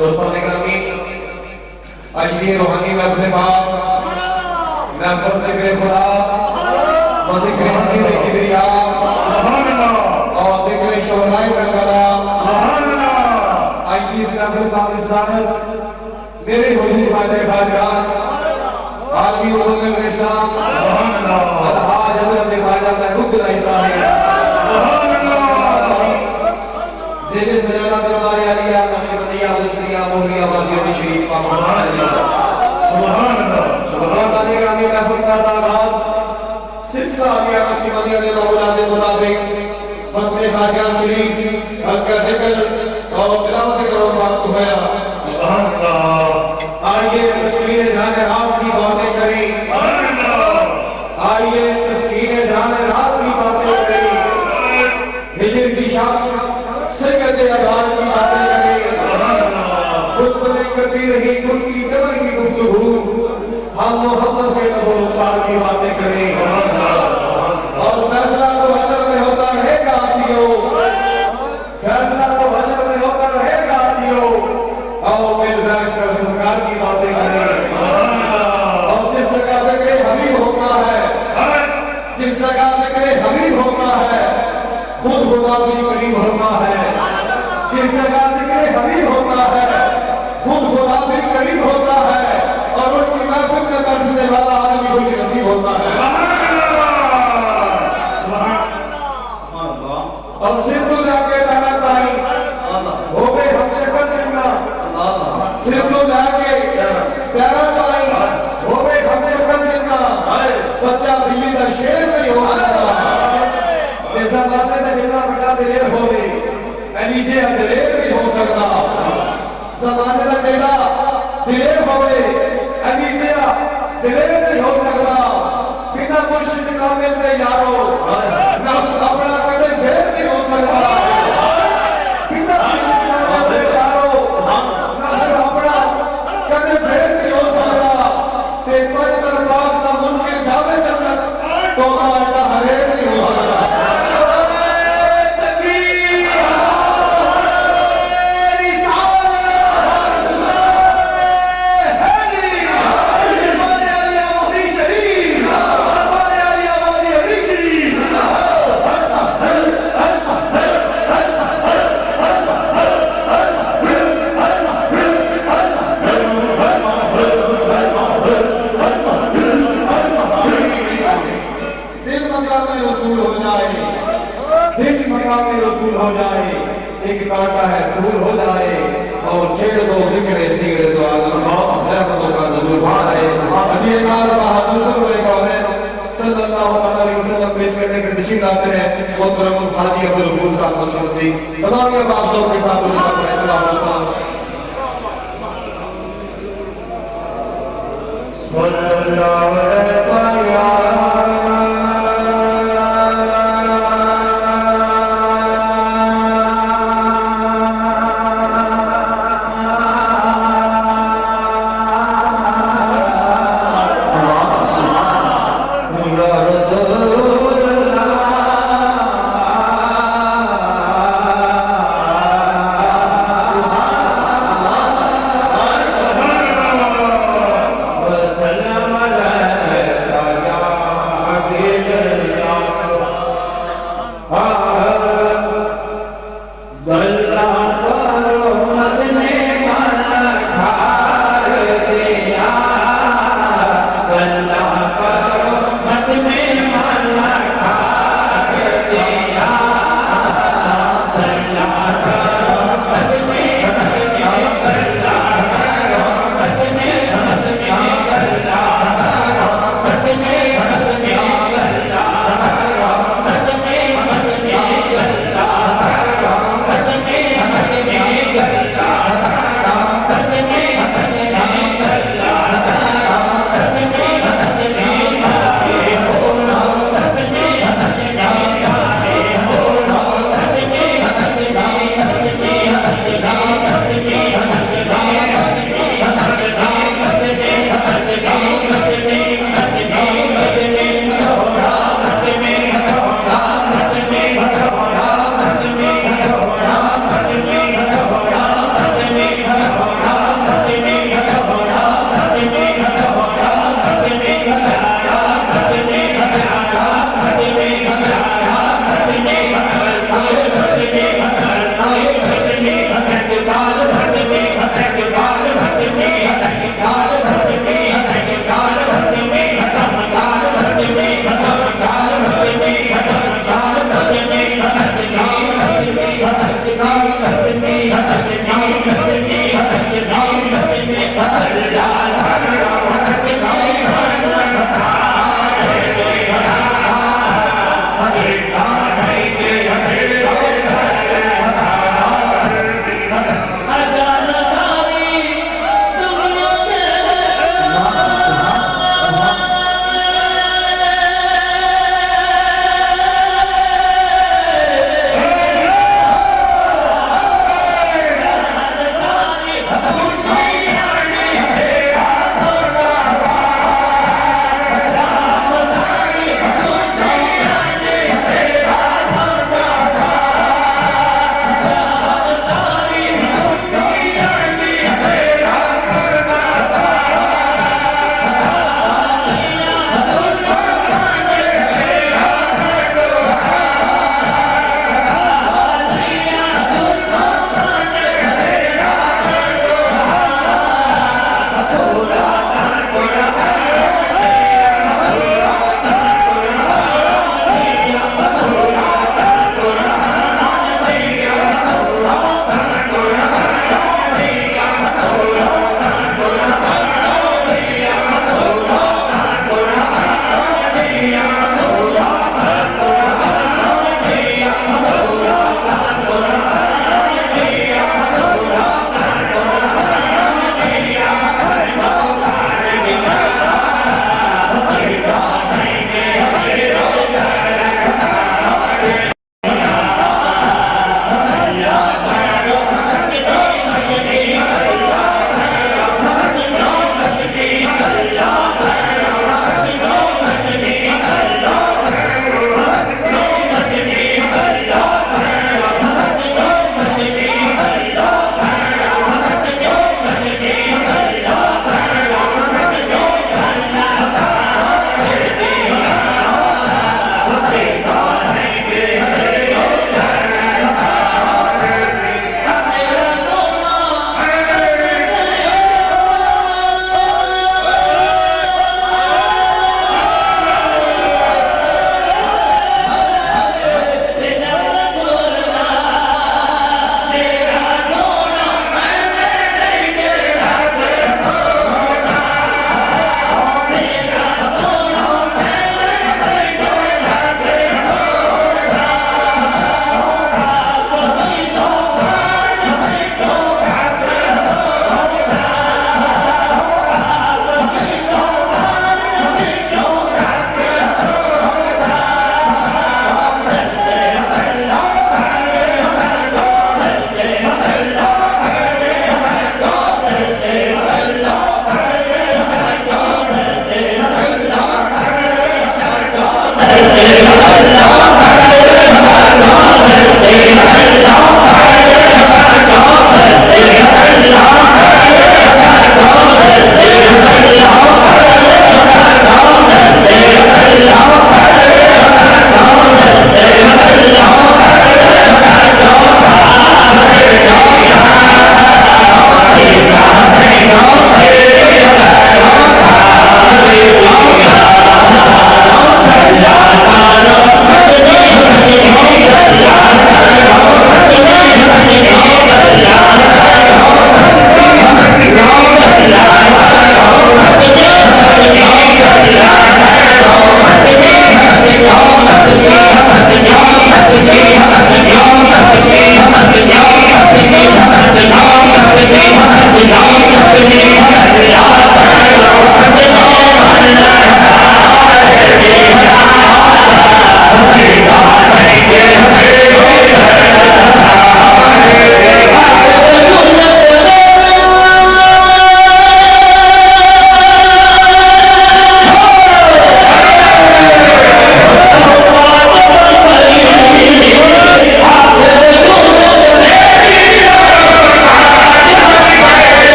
दोस्तों ने ग्रामी आज भी रूहानी महफिल पाक महफिल ज़िक्र खुदा व ज़िक्र हकीम किबरिया सुभान अल्लाह और ज़िक्र शुहदाए करबला सुभान अल्लाह। आज की इस महफिल पाक इस्लामत मेरे हुजूर खाने खानदान आलमी मुतमिल इस्लाम सुभान अल्लाह अलहाज हज़रत ख्वाजा महमूद साहिब सुभान अल्लाह ज़ेरे सजादा दरबार आलिया नक्शबंदिया दुनिया मोहरिया वादिया शरीफ सुभान अल्लाह सुभान अल्लाह सुभान अल्लाह। ग्रामी महफिल का आगाज सिलसिला आलिया नक्शबंदिया के औलाद मुताबिक खत्म खाजा शरीफ हक का जिक्र और तिलावत का वक्त होया सुभान अल्लाह। आइए तस्वीर ध्यान राज की बातें करें सुभान अल्लाह। आइए तस्वीर ध्यान राज की बातें करें हिजर की शान सैयद अदाल की बातें करें बुलबुल करती रही गुल की जबल की गुफ्तगू हम मोहम्मद के नबो रुखसार की बातें करें और फैसला तो हशर में होता रहेगा आसियो फैसला तो हशर में होता रहेगा आसियो आओ मिल बैठकर सरकार की बातें करें और जिस जगह ज़िक्र हबीब होता है जिस जगह ज़िक्र हबीब होता है खुद खुदा भी करीब होता है जिस जगह ज़िक्र हबीब होता है खुद खुदा भी करीब होता है और उनकी महफिल में बैठने वाला आदमी खुश नसीब होता है और सिर्फ तो जाके ताना ताई हो गए हम शक्ल जिन्ना सिर्फ तो जाके प्यारा ताई हो गए हम शक्ल जिन्ना बच्चा बिल्ली का शेर नहीं हो सकता ऐसा बातें में जितना बड़ा दिलेर हो गए अलीजे दिलेर नहीं हो सकता ज़माने का बेटा दिलेर हो गए अलीजे दिलेर नहीं हो सकता बिना मुर्शिद कामिल से यारो नफ्स अपना कदे ज़ेर नहीं हो सकता बिना मुर्शिद कामिल से यारो नफ्स अपना कदे ज़ेर नहीं हो सकता ते पांच दरबार का मुमकिन जावे जन्नत तो का हरेर नहीं हो सकता। हो जाए एक कांटा है फूल हो जाए और छेड़ दो जिक्र सिगरे तो आदम रहमतों का नज़ुल है हदीकार हुजूर सल्लल्लाहु अलैहि वसल्लम पेश करने के नशीब हाजिर है मोहतरम हाजी अब्दुल गफूर साहब नक्शबंदी तमाम बाबजों के साथ उनका सलाम सल्लल्लाहु